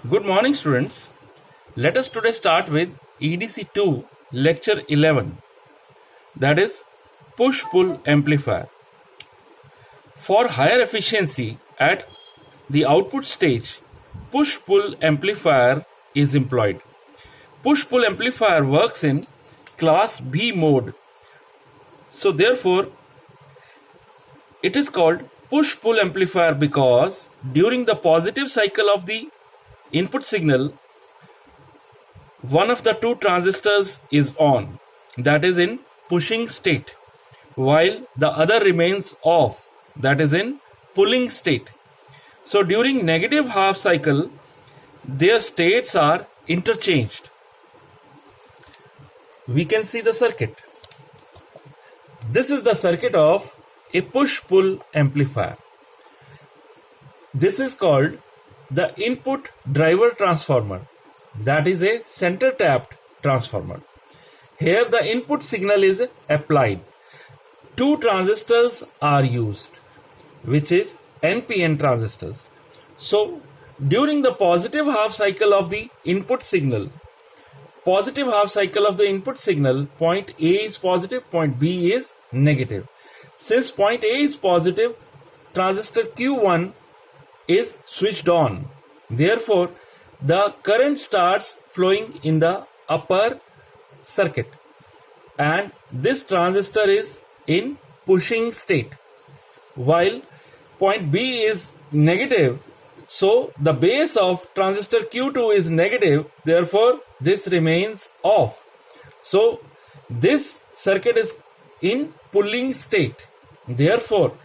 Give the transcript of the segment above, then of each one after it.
Good morning, students. Let us today start with EDC2 lecture 11, that is push-pull amplifier. For higher efficiency at the output stage, push-pull amplifier is employed. Push-pull amplifier works in class B mode. So therefore, it is called push-pull amplifier because during the positive cycle of the input signal, one of the two transistors is on, that is in pushing state, while the other remains off, that is in pulling state. So during negative half cycle, their states are interchanged. We can see the circuit. This is the circuit of a push-pull amplifier. This is called the input driver transformer, that is a center tapped transformer. Here the input signal is applied. Two transistors are used, which is NPN transistors. So during the positive half cycle of the input signal, point A is positive, point B is negative. Since point A is positive, transistor Q1 is switched on. Therefore, the current starts flowing in the upper circuit, and this transistor is in pushing state, while point B is negative. So the base of transistor Q2 is negative, therefore this remains off. So this circuit is in pulling state. Therefore,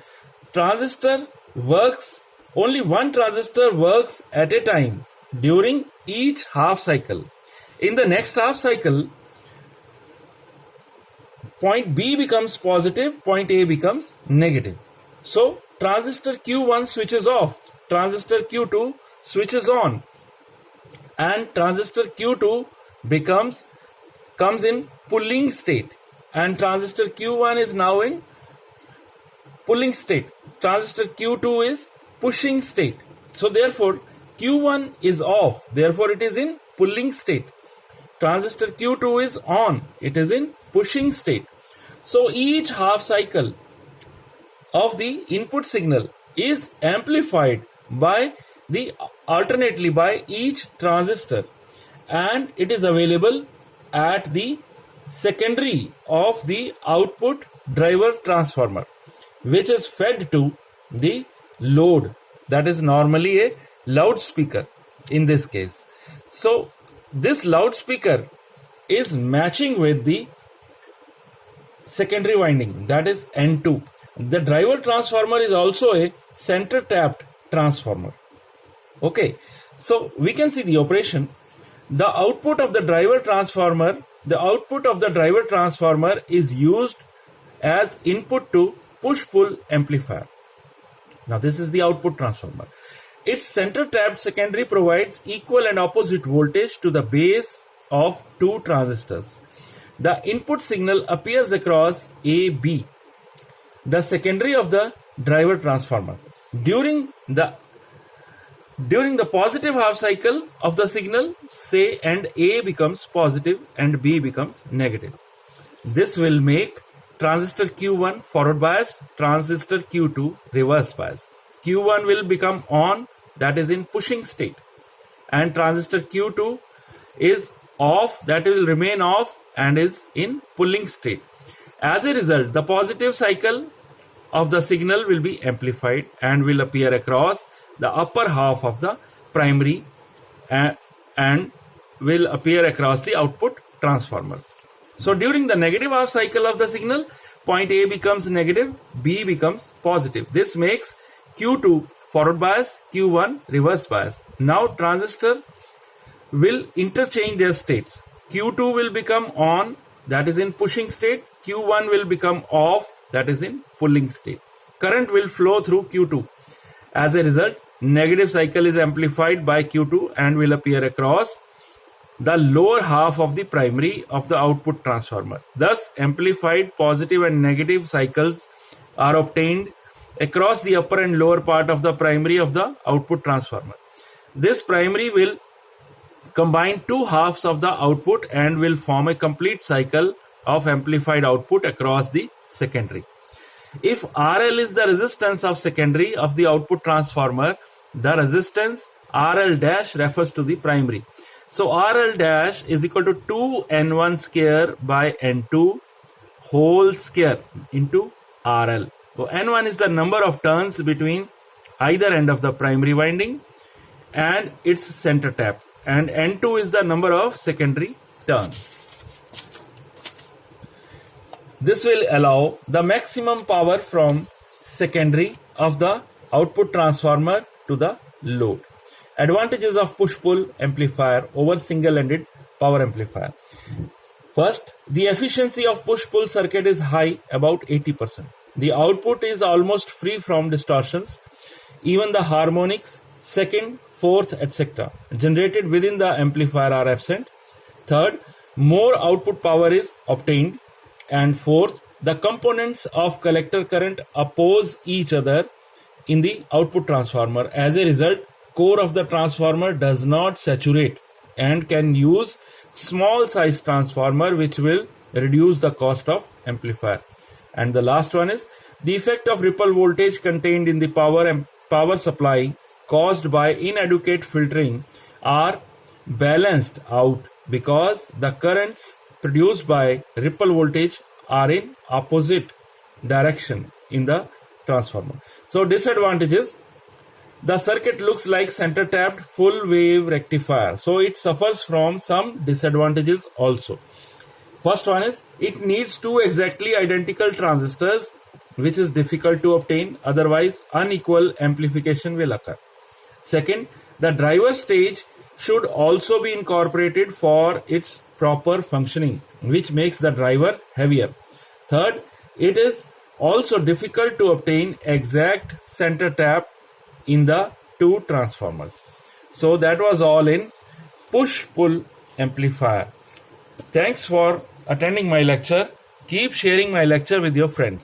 only one transistor works at a time during each half cycle. In the next half cycle, point B becomes positive, point A becomes negative. So transistor Q1 switches off, transistor Q2 switches on, and transistor Q2 comes in pulling state, and transistor Q1 is now in pulling state. Transistor Q2 is pushing state. So therefore Q1 is off, therefore it is in pulling state. Transistor Q2 is on, it is in pushing state. So each half cycle of the input signal is amplified alternately by each transistor, and it is available at the secondary of the output driver transformer, which is fed to the load, that is normally a loudspeaker in this case. So this loudspeaker is matching with the secondary winding, that is N2. The driver transformer is also a center tapped transformer. Okay, so we can see the operation. The output of the driver transformer is used as input to push-pull amplifier. Now this is the output transformer. Its center tapped secondary provides equal and opposite voltage to the base of two transistors. The input signal appears across AB, the secondary of the driver transformer. During the positive half cycle of the signal, say, and A becomes positive and B becomes negative. This will make transistor Q1 forward bias, transistor Q2 reverse bias. Q1 will become on, that is in pushing state, and transistor Q2 is off, that will remain off and is in pulling state. As a result, the positive cycle of the signal will be amplified and will appear across the upper half of the primary and will appear across the output transformer. So during the negative half cycle of the signal, point A becomes negative, B becomes positive. This makes Q2 forward bias, Q1 reverse bias. Now transistor will interchange their states. Q2 will become on, that is in pushing state. Q1 will become off, that is in pulling state. Current will flow through Q2. As a result, negative cycle is amplified by Q2 and will appear across the lower half of the primary of the output transformer. Thus, amplified positive and negative cycles are obtained across the upper and lower part of the primary of the output transformer. This primary will combine two halves of the output and will form a complete cycle of amplified output across the secondary. If RL is the resistance of secondary of the output transformer, the resistance RL dash refers to the primary. So RL dash is equal to 2N1 square by N2 whole square into RL. So N1 is the number of turns between either end of the primary winding and its center tap, and N2 is the number of secondary turns. This will allow the maximum power from secondary of the output transformer to the load. Advantages of push-pull amplifier over single-ended power amplifier. First, the efficiency of push-pull circuit is high, about 80%. The output is almost free from distortions. Even the harmonics, second, fourth, etc. generated within the amplifier are absent. Third, more output power is obtained. And fourth, the components of collector current oppose each other in the output transformer. As a result, core of the transformer does not saturate and can use small size transformer, which will reduce the cost of amplifier. And the last one is the effect of ripple voltage contained in the power supply caused by inadequate filtering are balanced out because the currents produced by ripple voltage are in opposite direction in the transformer. So disadvantages: the circuit looks like center tapped full wave rectifier, so it suffers from some disadvantages also. First one is it needs two exactly identical transistors, which is difficult to obtain, otherwise unequal amplification will occur. Second, the driver stage should also be incorporated for its proper functioning, which makes the driver heavier. Third, it is also difficult to obtain exact center tap in the two transformers. So that was all in push-pull amplifier. Thanks for attending my lecture. Keep sharing my lecture with your friends.